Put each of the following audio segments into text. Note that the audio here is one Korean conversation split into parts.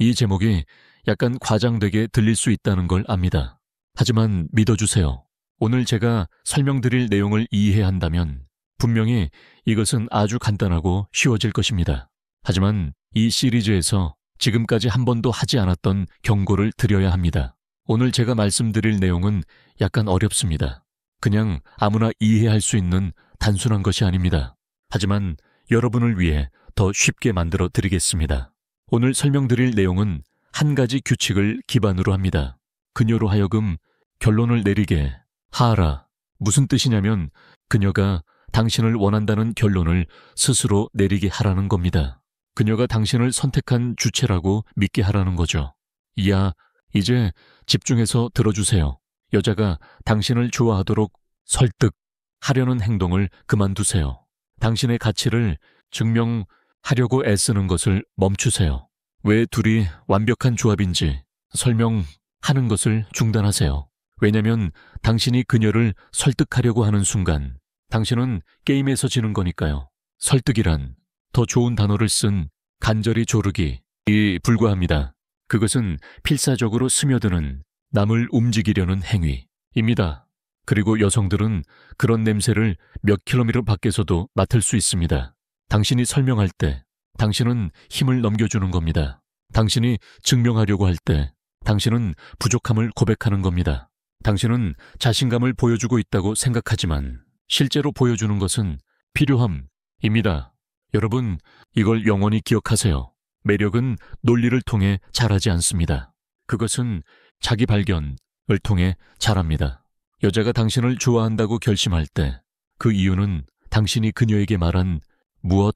이 제목이 약간 과장되게 들릴 수 있다는 걸 압니다. 하지만 믿어주세요. 오늘 제가 설명드릴 내용을 이해한다면 분명히 이것은 아주 간단하고 쉬워질 것입니다. 하지만 이 시리즈에서 지금까지 한 번도 하지 않았던 경고를 드려야 합니다. 오늘 제가 말씀드릴 내용은 약간 어렵습니다. 그냥 아무나 이해할 수 있는 단순한 것이 아닙니다. 하지만 여러분을 위해 더 쉽게 만들어 드리겠습니다. 오늘 설명드릴 내용은 한 가지 규칙을 기반으로 합니다. 그녀로 하여금 결론을 내리게 하라. 무슨 뜻이냐면 그녀가 당신을 원한다는 결론을 스스로 내리게 하라는 겁니다. 그녀가 당신을 선택한 주체라고 믿게 하라는 거죠. 이야, 이제 집중해서 들어주세요. 여자가 당신을 좋아하도록 설득하려는 행동을 그만두세요. 당신의 가치를 증명하려고 애쓰는 것을 멈추세요. 왜 둘이 완벽한 조합인지 설명하는 것을 중단하세요. 왜냐면 당신이 그녀를 설득하려고 하는 순간 당신은 게임에서 지는 거니까요. 설득이란 더 좋은 단어를 쓴 간절히 조르기에 불과합니다. 그것은 필사적으로 스며드는 남을 움직이려는 행위입니다. 그리고 여성들은 그런 냄새를 몇 킬로미터 밖에서도 맡을 수 있습니다. 당신이 설명할 때 당신은 힘을 넘겨주는 겁니다. 당신이 증명하려고 할 때 당신은 부족함을 고백하는 겁니다. 당신은 자신감을 보여주고 있다고 생각하지만 실제로 보여주는 것은 필요함입니다. 여러분, 이걸 영원히 기억하세요. 매력은 논리를 통해 자라지 않습니다. 그것은 자기 발견을 통해 자랍니다. 여자가 당신을 좋아한다고 결심할 때 그 이유는 당신이 그녀에게 말한 무엇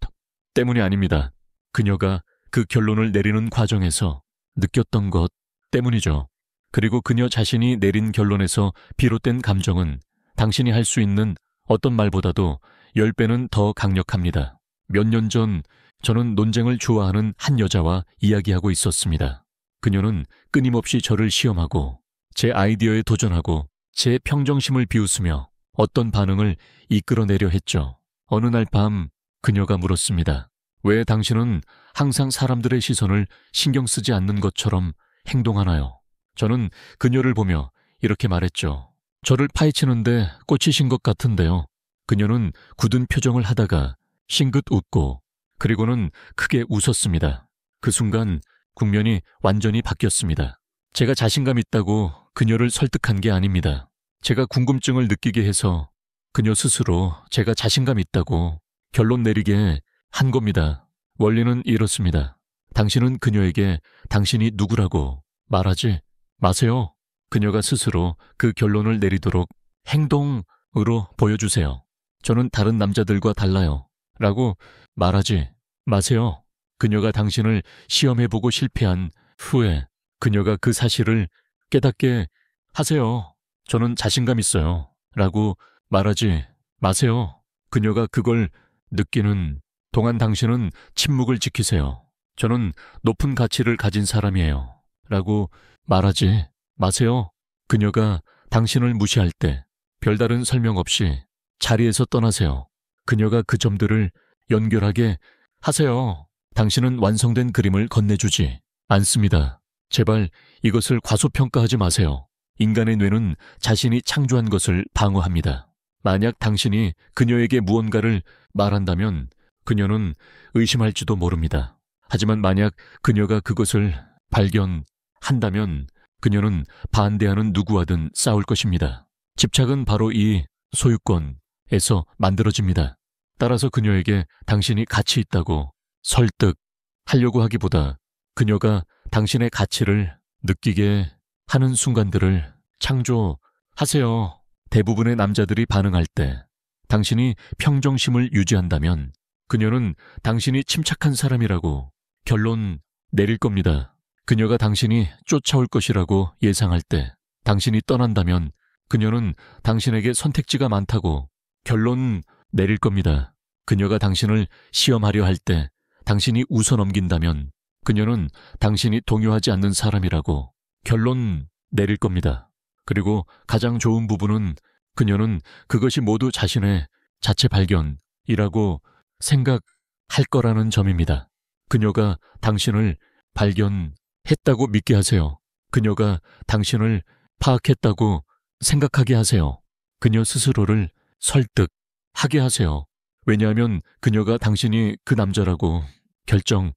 때문이 아닙니다. 그녀가 그 결론을 내리는 과정에서 느꼈던 것 때문이죠. 그리고 그녀 자신이 내린 결론에서 비롯된 감정은 당신이 할 수 있는 어떤 말보다도 10배는 더 강력합니다. 몇 년 전 저는 논쟁을 좋아하는 한 여자와 이야기하고 있었습니다. 그녀는 끊임없이 저를 시험하고 제 아이디어에 도전하고 제 평정심을 비웃으며 어떤 반응을 이끌어내려 했죠. 어느 날 밤 그녀가 물었습니다. 왜 당신은 항상 사람들의 시선을 신경 쓰지 않는 것처럼 행동하나요? 저는 그녀를 보며 이렇게 말했죠. 저를 파헤치는데 꽂히신 것 같은데요. 그녀는 굳은 표정을 하다가 싱긋 웃고 그리고는 크게 웃었습니다. 그 순간 국면이 완전히 바뀌었습니다. 제가 자신감 있다고 그녀를 설득한 게 아닙니다. 제가 궁금증을 느끼게 해서 그녀 스스로 제가 자신감 있다고 결론 내리게 한 겁니다. 원리는 이렇습니다. 당신은 그녀에게 당신이 누구라고 말하지 마세요. 그녀가 스스로 그 결론을 내리도록 행동으로 보여주세요. 저는 다른 남자들과 달라요. 라고 말하지 마세요. 그녀가 당신을 시험해보고 실패한 후에 그녀가 그 사실을 깨닫게 하세요. 저는 자신감 있어요. 라고 말하지 마세요. 그녀가 그걸 느끼는 동안 당신은 침묵을 지키세요. 저는 높은 가치를 가진 사람이에요. 라고 말하지 마세요. 그녀가 당신을 무시할 때 별다른 설명 없이 자리에서 떠나세요. 그녀가 그 점들을 연결하게 하세요. 당신은 완성된 그림을 건네주지 않습니다. 제발 이것을 과소평가하지 마세요. 인간의 뇌는 자신이 창조한 것을 방어합니다. 만약 당신이 그녀에게 무언가를 말한다면 그녀는 의심할지도 모릅니다. 하지만 만약 그녀가 그것을 발견한다면 그녀는 반대하는 누구와든 싸울 것입니다. 집착은 바로 이 소유권에서 만들어집니다. 따라서 그녀에게 당신이 가치 있다고 설득하려고 하기보다 그녀가 당신의 가치를 느끼게 하는 순간들을 창조하세요. 대부분의 남자들이 반응할 때 당신이 평정심을 유지한다면 그녀는 당신이 침착한 사람이라고 결론 내릴 겁니다. 그녀가 당신이 쫓아올 것이라고 예상할 때 당신이 떠난다면 그녀는 당신에게 선택지가 많다고 결론 내릴 겁니다. 그녀가 당신을 시험하려 할 때 당신이 웃어넘긴다면 그녀는 당신이 동요하지 않는 사람이라고 결론 내릴 겁니다. 그리고 가장 좋은 부분은 그녀는 그것이 모두 자신의 자체 발견이라고 생각할 거라는 점입니다. 그녀가 당신을 발견할 했다고 믿게 하세요. 그녀가 당신을 파악했다고 생각하게 하세요. 그녀 스스로를 설득하게 하세요. 왜냐하면 그녀가 당신이 그 남자라고 결정할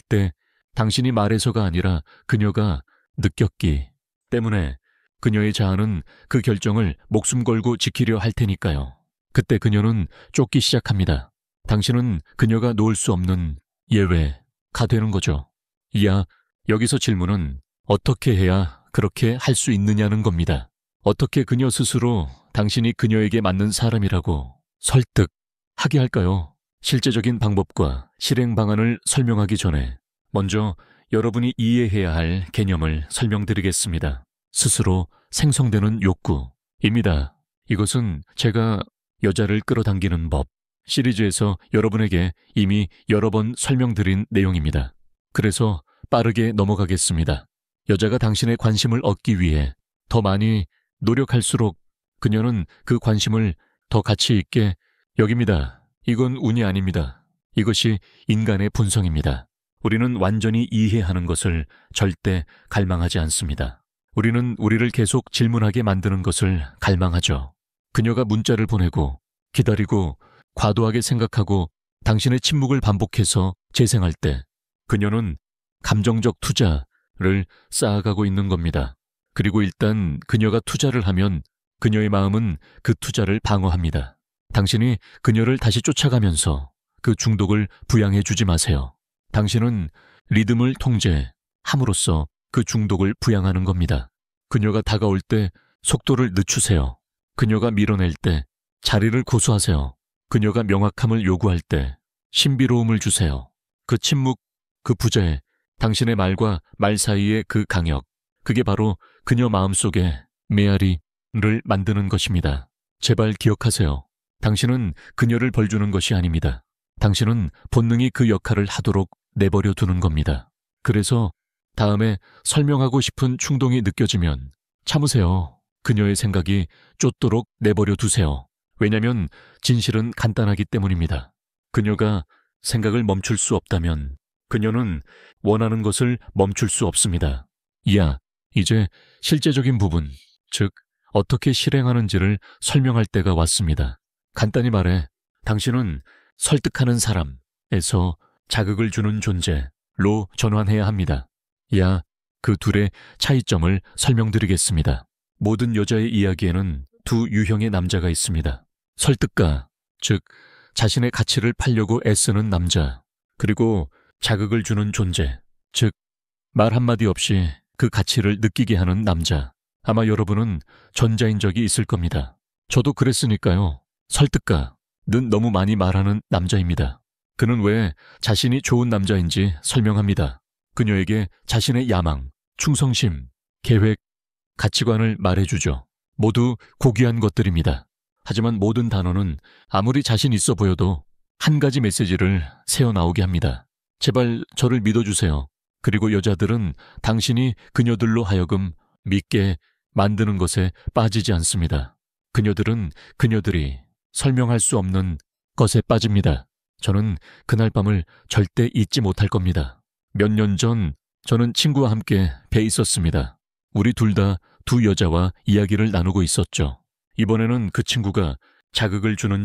때 당신이 말해서가 아니라 그녀가 느꼈기 때문에 그녀의 자아는 그 결정을 목숨 걸고 지키려 할 테니까요. 그때 그녀는 쫓기 시작합니다. 당신은 그녀가 놓을 수 없는 예외가 되는 거죠. 이야, 여기서 질문은 어떻게 해야 그렇게 할 수 있느냐는 겁니다. 어떻게 그녀 스스로 당신이 그녀에게 맞는 사람이라고 설득하게 할까요? 실제적인 방법과 실행 방안을 설명하기 전에 먼저 여러분이 이해해야 할 개념을 설명드리겠습니다. 스스로 생성되는 욕구입니다. 이것은 제가 여자를 끌어당기는 법 시리즈에서 여러분에게 이미 여러 번 설명드린 내용입니다. 그래서 빠르게 넘어가겠습니다. 여자가 당신의 관심을 얻기 위해 더 많이 노력할수록 그녀는 그 관심을 더 가치 있게 여깁니다. 이건 운이 아닙니다. 이것이 인간의 본성입니다. 우리는 완전히 이해하는 것을 절대 갈망하지 않습니다. 우리는 우리를 계속 질문하게 만드는 것을 갈망하죠. 그녀가 문자를 보내고 기다리고 과도하게 생각하고 당신의 침묵을 반복해서 재생할 때 그녀는 감정적 투자를 쌓아가고 있는 겁니다. 그리고 일단 그녀가 투자를 하면 그녀의 마음은 그 투자를 방어합니다. 당신이 그녀를 다시 쫓아가면서 그 중독을 부양해 주지 마세요. 당신은 리듬을 통제함으로써 그 중독을 부양하는 겁니다. 그녀가 다가올 때 속도를 늦추세요. 그녀가 밀어낼 때 자리를 고수하세요. 그녀가 명확함을 요구할 때 신비로움을 주세요. 그 침묵, 그 부재, 당신의 말과 말 사이의 그 강역, 그게 바로 그녀 마음속에 메아리를 만드는 것입니다. 제발 기억하세요. 당신은 그녀를 벌주는 것이 아닙니다. 당신은 본능이 그 역할을 하도록 내버려 두는 겁니다. 그래서 다음에 설명하고 싶은 충동이 느껴지면 참으세요. 그녀의 생각이 쫓도록 내버려 두세요. 왜냐면 진실은 간단하기 때문입니다. 그녀가 생각을 멈출 수 없다면 그녀는 원하는 것을 멈출 수 없습니다. 이야, 이제 실제적인 부분, 즉 어떻게 실행하는지를 설명할 때가 왔습니다. 간단히 말해 당신은 설득하는 사람에서 자극을 주는 존재로 전환해야 합니다. 야, 그 둘의 차이점을 설명드리겠습니다. 모든 여자의 이야기에는 두 유형의 남자가 있습니다. 설득가, 즉 자신의 가치를 팔려고 애쓰는 남자, 그리고 자극을 주는 존재, 즉 말 한마디 없이 그 가치를 느끼게 하는 남자. 아마 여러분은 전자인 적이 있을 겁니다. 저도 그랬으니까요. 설득가는 너무 많이 말하는 남자입니다. 그는 왜 자신이 좋은 남자인지 설명합니다. 그녀에게 자신의 야망, 충성심, 계획, 가치관을 말해주죠. 모두 고귀한 것들입니다. 하지만 모든 단어는 아무리 자신 있어 보여도 한 가지 메시지를 새어나오게 합니다. 제발 저를 믿어주세요. 그리고 여자들은 당신이 그녀들로 하여금 믿게 만드는 것에 빠지지 않습니다. 그녀들은 그녀들이 설명할 수 없는 것에 빠집니다. 저는 그날 밤을 절대 잊지 못할 겁니다. 몇 년 전 저는 친구와 함께 배 있었습니다. 우리 둘 다 두 여자와 이야기를 나누고 있었죠. 이번에는 그 친구가 자극을 주는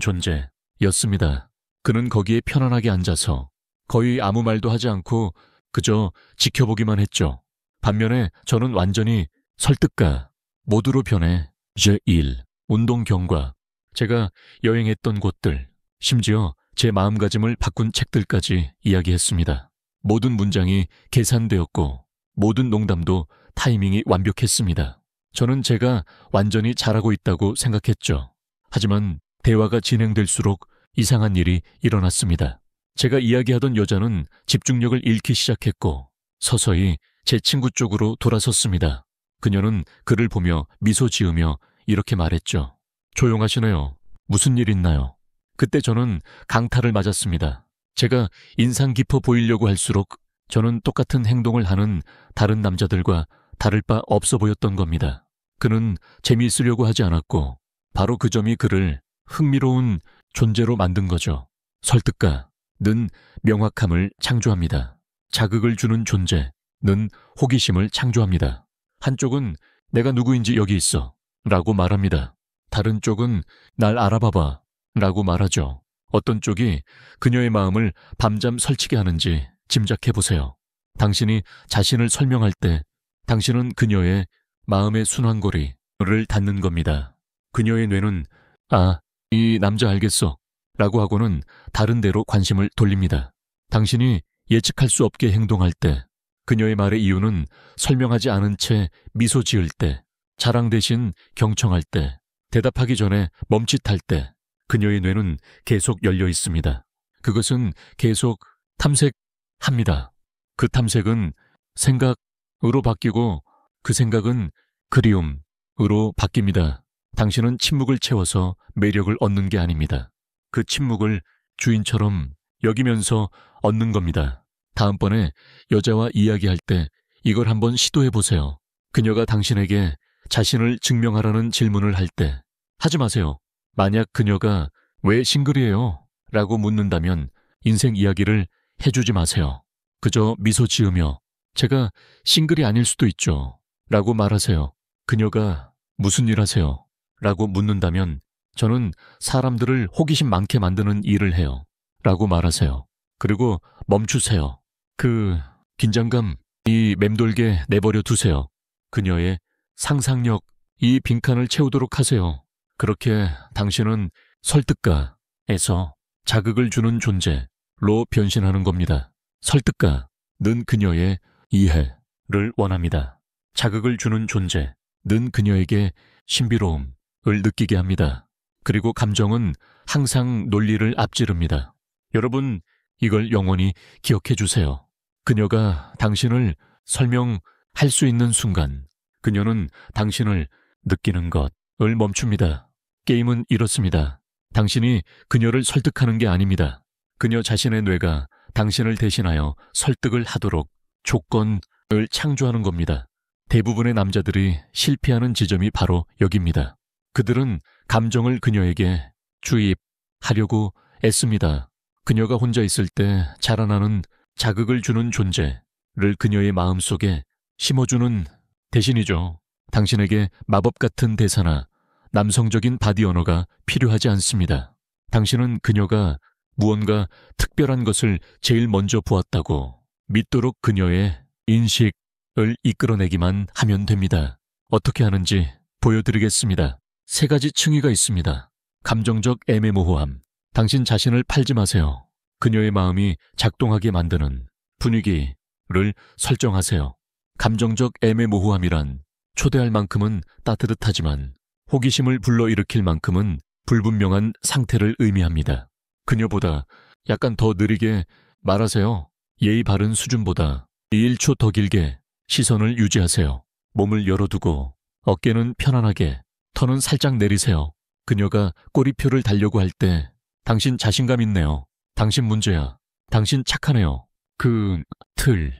존재였습니다. 그는 거기에 편안하게 앉아서 거의 아무 말도 하지 않고 그저 지켜보기만 했죠. 반면에 저는 완전히 설득가 모드로 변해 제1, 운동 경과, 제가 여행했던 곳들, 심지어 제 마음가짐을 바꾼 책들까지 이야기했습니다. 모든 문장이 계산되었고 모든 농담도 타이밍이 완벽했습니다. 저는 제가 완전히 잘하고 있다고 생각했죠. 하지만 대화가 진행될수록 이상한 일이 일어났습니다. 제가 이야기하던 여자는 집중력을 잃기 시작했고 서서히 제 친구 쪽으로 돌아섰습니다. 그녀는 그를 보며 미소 지으며 이렇게 말했죠. 조용하시네요. 무슨 일 있나요? 그때 저는 강타를 맞았습니다. 제가 인상 깊어 보이려고 할수록 저는 똑같은 행동을 하는 다른 남자들과 다를 바 없어 보였던 겁니다. 그는 재미있으려고 하지 않았고 바로 그 점이 그를 흥미로운 존재로 만든 거죠. 설득가는 명확함을 창조합니다. 자극을 주는 존재, 호기심을 창조합니다. 한쪽은 내가 누구인지 여기 있어 라고 말합니다. 다른 쪽은 날 알아봐봐 라고 말하죠. 어떤 쪽이 그녀의 마음을 밤잠 설치게 하는지 짐작해보세요. 당신이 자신을 설명할 때 당신은 그녀의 마음의 순환고리를 닫는 겁니다. 그녀의 뇌는 아, 이 남자 알겠어 라고 하고는 다른 데로 관심을 돌립니다. 당신이 예측할 수 없게 행동할 때, 그녀의 말의 이유는 설명하지 않은 채 미소 지을 때, 자랑 대신 경청할 때, 대답하기 전에 멈칫할 때 그녀의 뇌는 계속 열려 있습니다. 그것은 계속 탐색합니다. 그 탐색은 생각으로 바뀌고 그 생각은 그리움으로 바뀝니다. 당신은 침묵을 채워서 매력을 얻는 게 아닙니다. 그 침묵을 주인처럼 여기면서 얻는 겁니다. 다음번에 여자와 이야기할 때 이걸 한번 시도해 보세요. 그녀가 당신에게 자신을 증명하라는 질문을 할 때 하지 마세요. 만약 그녀가 왜 싱글이에요? 라고 묻는다면 인생 이야기를 해주지 마세요. 그저 미소 지으며 제가 싱글이 아닐 수도 있죠. 라고 말하세요. 그녀가 무슨 일 하세요? 라고 묻는다면 저는 사람들을 호기심 많게 만드는 일을 해요. 라고 말하세요. 그리고 멈추세요. 그 긴장감, 이 맴돌게 내버려 두세요. 그녀의 상상력, 이 빈칸을 채우도록 하세요. 그렇게 당신은 설득가에서 자극을 주는 존재로 변신하는 겁니다. 설득가는 그녀의 이해를 원합니다. 자극을 주는 존재는 그녀에게 신비로움을 느끼게 합니다. 그리고 감정은 항상 논리를 앞지릅니다. 여러분, 이걸 영원히 기억해 주세요. 그녀가 당신을 설명할 수 있는 순간, 그녀는 당신을 느끼는 것을 멈춥니다. 게임은 이렇습니다. 당신이 그녀를 설득하는 게 아닙니다. 그녀 자신의 뇌가 당신을 대신하여 설득을 하도록 조건을 창조하는 겁니다. 대부분의 남자들이 실패하는 지점이 바로 여기입니다. 그들은 감정을 그녀에게 주입하려고 애씁니다. 그녀가 혼자 있을 때 자라나는 자극을 주는 존재를 그녀의 마음속에 심어주는 대신이죠. 당신에게 마법 같은 대사나 남성적인 바디 언어가 필요하지 않습니다. 당신은 그녀가 무언가 특별한 것을 제일 먼저 보았다고 믿도록 그녀의 인식을 이끌어내기만 하면 됩니다. 어떻게 하는지 보여드리겠습니다. 3가지 층위가 있습니다. 감정적 애매모호함. 당신 자신을 팔지 마세요. 그녀의 마음이 작동하게 만드는 분위기를 설정하세요. 감정적 애매모호함이란 초대할 만큼은 따뜻하지만 호기심을 불러일으킬 만큼은 불분명한 상태를 의미합니다. 그녀보다 약간 더 느리게 말하세요. 예의 바른 수준보다 1초 더 길게 시선을 유지하세요. 몸을 열어두고 어깨는 편안하게, 턴은 살짝 내리세요. 그녀가 꼬리표를 달려고 할 때 당신 자신감 있네요. 당신 문제야. 당신 착하네요. 그 틀을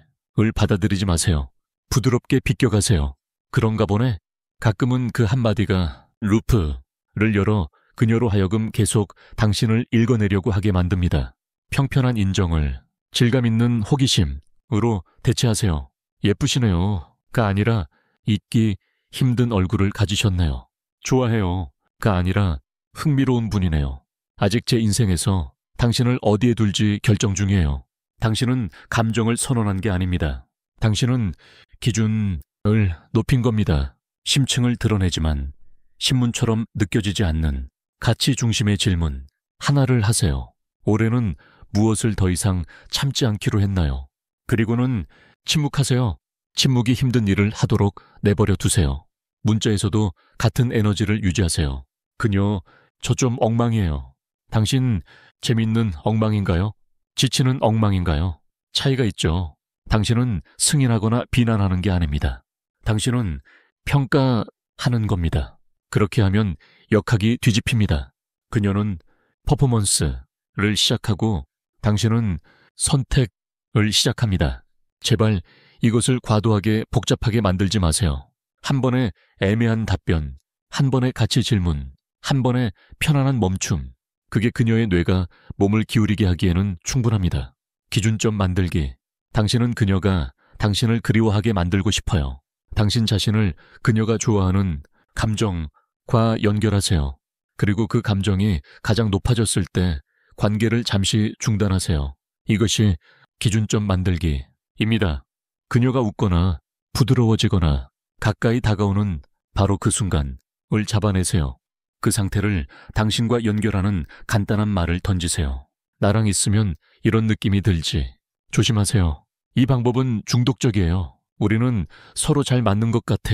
받아들이지 마세요. 부드럽게 비껴가세요. 그런가 보네. 가끔은 그 한마디가 루프를 열어 그녀로 하여금 계속 당신을 읽어내려고 하게 만듭니다. 평편한 인정을 질감 있는 호기심으로 대체하세요. 예쁘시네요.가 아니라 잊기 힘든 얼굴을 가지셨네요. 좋아해요.가 아니라 흥미로운 분이네요. 아직 제 인생에서 당신을 어디에 둘지 결정 중이에요. 당신은 감정을 선언한 게 아닙니다. 당신은 기준을 높인 겁니다. 심층을 드러내지만 신문처럼 느껴지지 않는 가치 중심의 질문 하나를 하세요. 올해는 무엇을 더 이상 참지 않기로 했나요? 그리고는 침묵하세요. 침묵이 힘든 일을 하도록 내버려 두세요. 문자에서도 같은 에너지를 유지하세요. 그녀, 저 좀 엉망이에요. 당신 재밌는 엉망인가요? 지치는 엉망인가요? 차이가 있죠. 당신은 승인하거나 비난하는 게 아닙니다. 당신은 평가하는 겁니다. 그렇게 하면 역학이 뒤집힙니다. 그녀는 퍼포먼스를 시작하고 당신은 선택을 시작합니다. 제발 이것을 과도하게 복잡하게 만들지 마세요. 한 번의 애매한 답변, 한 번의 가치 질문, 한 번의 편안한 멈춤. 그게 그녀의 뇌가 몸을 기울이게 하기에는 충분합니다. 기준점 만들기. 당신은 그녀가 당신을 그리워하게 만들고 싶어요. 당신 자신을 그녀가 좋아하는 감정과 연결하세요. 그리고 그 감정이 가장 높아졌을 때 관계를 잠시 중단하세요. 이것이 기준점 만들기입니다. 그녀가 웃거나 부드러워지거나 가까이 다가오는 바로 그 순간을 잡아내세요. 그 상태를 당신과 연결하는 간단한 말을 던지세요. 나랑 있으면 이런 느낌이 들지. 조심하세요. 이 방법은 중독적이에요. 우리는 서로 잘 맞는 것 같아.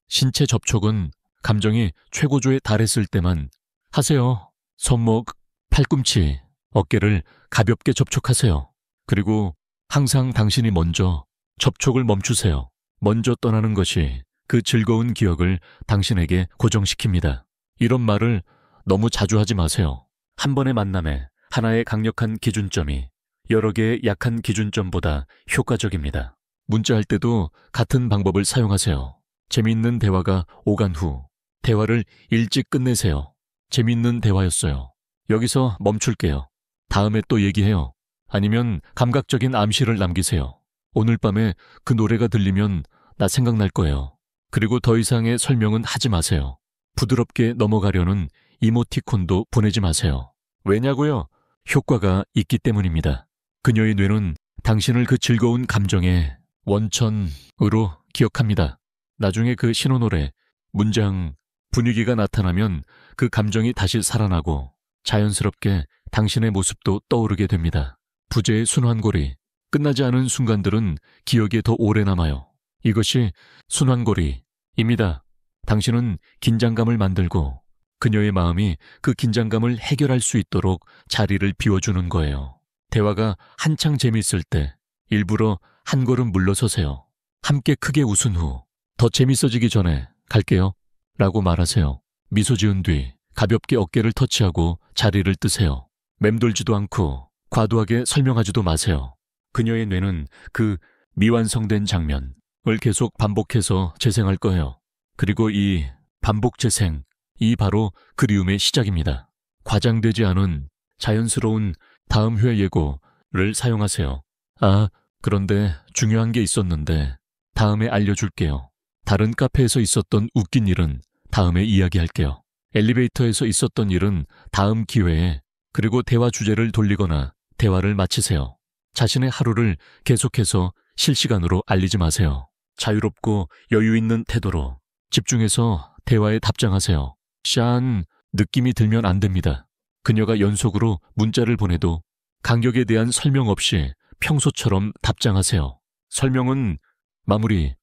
신체 접촉은 감정이 최고조에 달했을 때만 하세요. 손목, 팔꿈치, 어깨를 가볍게 접촉하세요. 그리고 항상 당신이 먼저 접촉을 멈추세요. 먼저 떠나는 것이 그 즐거운 기억을 당신에게 고정시킵니다. 이런 말을 너무 자주 하지 마세요. 한 번의 만남에 하나의 강력한 기준점이 여러 개의 약한 기준점보다 효과적입니다. 문자할 때도 같은 방법을 사용하세요. 재미있는 대화가 오간 후 대화를 일찍 끝내세요. 재미있는 대화였어요. 여기서 멈출게요. 다음에 또 얘기해요. 아니면 감각적인 암시를 남기세요. 오늘 밤에 그 노래가 들리면 나 생각날 거예요. 그리고 더 이상의 설명은 하지 마세요. 부드럽게 넘어가려는 이모티콘도 보내지 마세요. 왜냐고요? 효과가 있기 때문입니다. 그녀의 뇌는 당신을 그 즐거운 감정의 원천으로 기억합니다. 나중에 그 신호노래, 문장, 분위기가 나타나면 그 감정이 다시 살아나고 자연스럽게 당신의 모습도 떠오르게 됩니다. 부재의 순환고리, 끝나지 않은 순간들은 기억에 더 오래 남아요. 이것이 순환고리입니다. 당신은 긴장감을 만들고 그녀의 마음이 그 긴장감을 해결할 수 있도록 자리를 비워주는 거예요. 대화가 한창 재밌을 때 일부러 한 걸음 물러서세요. 함께 크게 웃은 후 더 재밌어지기 전에 갈게요 라고 말하세요. 미소 지은 뒤 가볍게 어깨를 터치하고 자리를 뜨세요. 맴돌지도 않고 과도하게 설명하지도 마세요. 그녀의 뇌는 그 미완성된 장면을 계속 반복해서 재생할 거예요. 그리고 이 반복 재생, 이 바로 그리움의 시작입니다. 과장되지 않은 자연스러운 다음 회 예고를 사용하세요. 아, 그런데 중요한 게 있었는데 다음에 알려줄게요. 다른 카페에서 있었던 웃긴 일은 다음에 이야기할게요. 엘리베이터에서 있었던 일은 다음 기회에. 그리고 대화 주제를 돌리거나 대화를 마치세요. 자신의 하루를 계속해서 실시간으로 알리지 마세요. 자유롭고 여유 있는 태도로 집중해서 대화에 답장하세요. 짠, 느낌이 들면 안 됩니다. 그녀가 연속으로 문자를 보내도 간격에 대한 설명 없이 평소처럼 답장하세요. 설명은 마무리를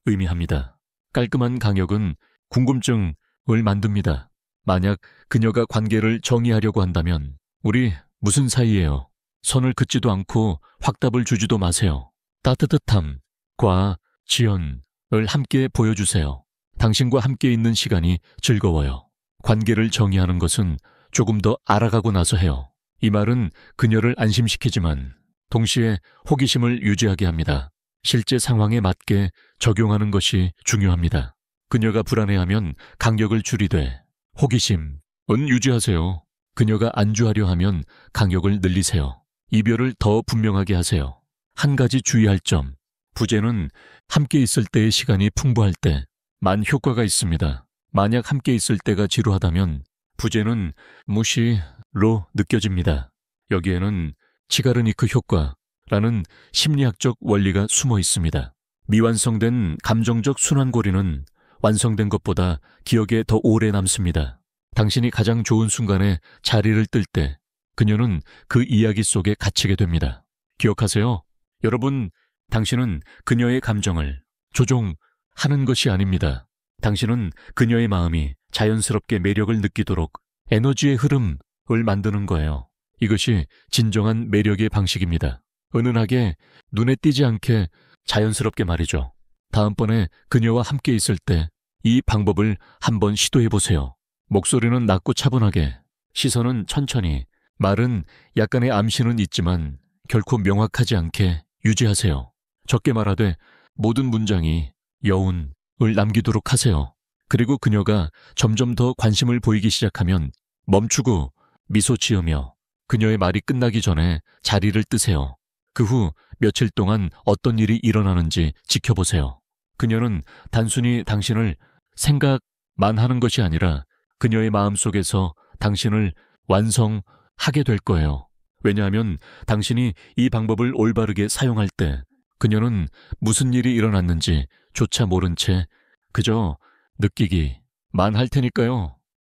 의미합니다. 깔끔한 간격은 궁금증을 만듭니다. 만약 그녀가 관계를 정의하려고 한다면 우리 무슨 사이예요? 선을 긋지도 않고 확답을 주지도 마세요. 따뜻함과 지연을 함께 보여주세요. 당신과 함께 있는 시간이 즐거워요. 관계를 정의하는 것은 조금 더 알아가고 나서 해요. 이 말은 그녀를 안심시키지만 동시에 호기심을 유지하게 합니다. 실제 상황에 맞게 적용하는 것이 중요합니다. 그녀가 불안해하면 간격을 줄이되 호기심은 유지하세요. 그녀가 안주하려 하면 간격을 늘리세요. 이별을 더 분명하게 하세요. 한 가지 주의할 점, 부재는 함께 있을 때의 시간이 풍부할 때만 효과가 있습니다. 만약 함께 있을 때가 지루하다면 부재는 무시로 느껴집니다. 여기에는 치가르니크 효과라는 심리학적 원리가 숨어 있습니다. 미완성된 감정적 순환고리는 완성된 것보다 기억에 더 오래 남습니다. 당신이 가장 좋은 순간에 자리를 뜰 때 그녀는 그 이야기 속에 갇히게 됩니다. 기억하세요. 여러분, 당신은 그녀의 감정을 조종하는 것이 아닙니다. 당신은 그녀의 마음이 자연스럽게 매력을 느끼도록 에너지의 흐름을 만드는 거예요. 이것이 진정한 매력의 방식입니다. 은은하게, 눈에 띄지 않게 자연스럽게 말이죠. 다음번에 그녀와 함께 있을 때 이 방법을 한번 시도해보세요. 목소리는 낮고 차분하게, 시선은 천천히, 말은 약간의 암시는 있지만 결코 명확하지 않게 유지하세요. 적게 말하되 모든 문장이 여운을 남기도록 하세요. 그리고 그녀가 점점 더 관심을 보이기 시작하면 멈추고 미소 지으며 그녀의 말이 끝나기 전에 자리를 뜨세요. 그 후 며칠 동안 어떤 일이 일어나는지 지켜보세요. 그녀는 단순히 당신을 생각만 하는 것이 아니라 그녀의 마음속에서 당신을 완성하게 될 거예요. 왜냐하면 당신이 이 방법을 올바르게 사용할 때 그녀는 무슨 일이 일어났는지 조차 모른 채 그저 느끼기만 할 테니까요.